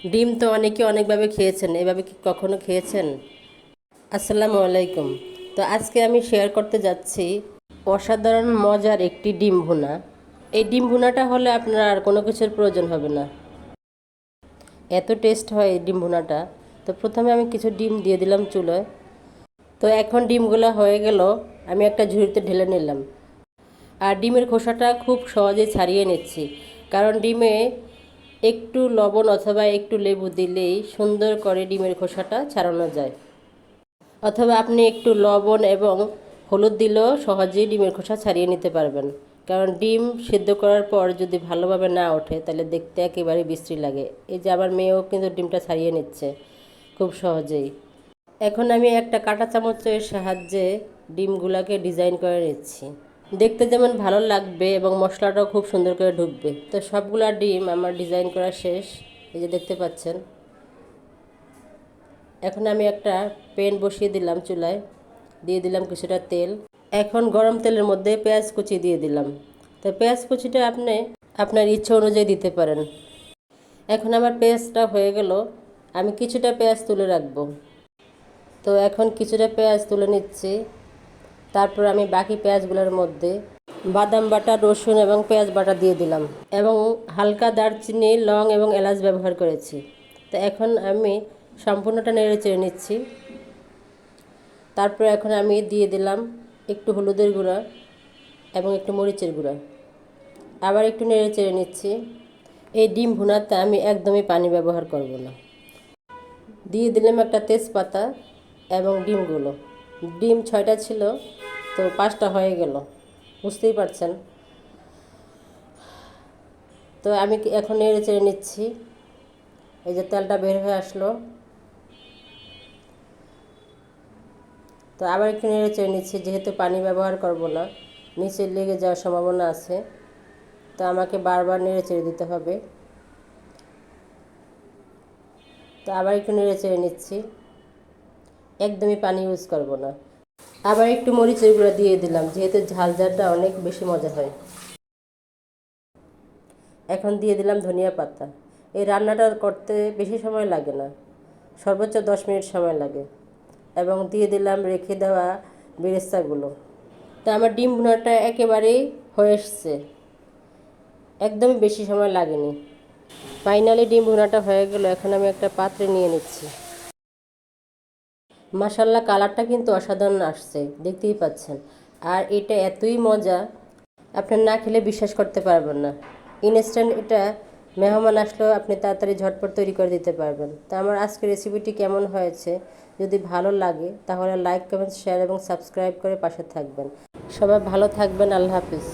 ডিম তো অনেকে অনেকভাবে খেয়েছেন, এভাবে কি কখনো খেয়েছেন? আসসালামু আলাইকুম। তো আজকে আমি শেয়ার করতে যাচ্ছি অসাধারণ মজার একটি ডিম ভুনা। এই ডিম ভুনাটা হলে আপনার আর কোনো কিছুর প্রয়োজন হবে না, এত টেস্ট হয় এই ডিম ভুনাটা। তো প্রথমে আমি কিছু ডিম দিয়ে দিলাম চুলোয়। তো এখন ডিমগুলো হয়ে গেল, আমি একটা ঝুড়িতে ঢেলে নিলাম। আর ডিমের খোসাটা খুব সহজেই ছাড়িয়ে নিচ্ছি, কারণ ডিমে একটু লবণ অথবা একটু লেবু দিলেই সুন্দর করে ডিমের খোসাটা ছাড়ানো যায়। অথবা আপনি একটু লবণ এবং হলুদ দিলেও সহজেই ডিমের খোসা ছাড়িয়ে নিতে পারবেন। কারণ ডিম সিদ্ধ করার পর যদি ভালোভাবে না ওঠে তাহলে দেখতে একেবারে বিশ্রী লাগে। এই যে আমার মেয়েও কিন্তু ডিমটা ছাড়িয়ে নিচ্ছে খুব সহজেই। এখন আমি একটা কাঁটা চামচের সাহায্যে ডিমগুলোকে ডিজাইন করে নিচ্ছি, দেখতে যেমন ভালো লাগবে এবং মশলাটাও খুব সুন্দর করে ঢুকবে। তো সবগুলা ডিম আমার ডিজাইন করা শেষ, এই যে দেখতে পাচ্ছেন। এখন আমি একটা প্যান বসিয়ে দিলাম চুলায়, দিয়ে দিলাম কিছুটা তেল। এখন গরম তেলের মধ্যে পেঁয়াজ কুচি দিয়ে দিলাম। তো পেঁয়াজ কুচিটা আপনি আপনার ইচ্ছা অনুযায়ী দিতে পারেন। এখন আমার পেঁয়াজটা হয়ে গেল, আমি কিছুটা পেঁয়াজ তুলে রাখবো। তো এখন কিছুটা পেঁয়াজ তুলে নিচ্ছি। তারপর আমি বাকি পেঁয়াজগুলোর মধ্যে বাদাম বাটা, রসুন এবং পেঁয়াজ বাটা দিয়ে দিলাম এবং হালকা দারচিনি, লং এবং এলাচ ব্যবহার করেছি। তো এখন আমি সম্পূর্ণটা নেড়ে চেড়ে নিচ্ছি। তারপর এখন আমি দিয়ে দিলাম একটু হলুদের গুঁড়া এবং একটু মরিচের গুঁড়া, আবার একটু নেড়ে চেড়ে নিচ্ছি। এই ডিম ভুনাতে আমি একদমই পানি ব্যবহার করব না। দিয়ে দিলাম একটা তেজপাতা এবং ডিমগুলো। ডিম 6টা ছিল, তো 5টা হয়ে গেল, বুঝতেই পারছেন। তো আমি এখন নেড়ে চেড়ে নিচ্ছি। এই যে তেলটা বের হয়ে আসলো, তো আবার একটু নেড়ে চেড়ে নিচ্ছি। যেহেতু পানি ব্যবহার করব না, নিচে লেগে যাওয়ার সম্ভাবনা আছে, তো আমাকে বারবার নেড়ে চেড়ে দিতে হবে। তো আবার একটু নেড়ে চেড়ে নিচ্ছি, একদমই পানি ইউজ করব না। আবার একটু মরিচের গুঁড়া দিয়ে দিলাম, যেহেতু ঝাল ঝালটা অনেক বেশি মজা হয়। এখন দিয়ে দিলাম ধনিয়া পাতা। এই রান্নাটা করতে বেশি সময় লাগে না, সর্বোচ্চ 10 মিনিট সময় লাগে। এবং দিয়ে দিলাম রেখে দেওয়া বেরেস্তাগুলো। তা আমার ডিম ভুনাটা একেবারেই হয়ে এসছে, একদমই বেশি সময় লাগেনি। ফাইনালি ডিম ভুনাটা হয়ে গেল। এখন আমি একটা পাত্রে নিয়ে নিচ্ছি। মাশাল্লাহ, কালারটা কিন্তু অসাধারণ আসছে, দেখতেই পাচ্ছেন। আর এটা এতই মজা, আপনার না খেলে বিশ্বাস করতে পারবেন না। ইনস্ট্যান্ট এটা, মেহমান আসলেও আপনি তাড়াতাড়ি ঝটপট তৈরি করে দিতে পারবেন। তা আমার আজকের রেসিপিটি কেমন হয়েছে, যদি ভালো লাগে তাহলে লাইক, কমেন্ট, শেয়ার এবং সাবস্ক্রাইব করে পাশে থাকবেন। সবাই ভালো থাকবেন। আল্লাহ হাফিজ।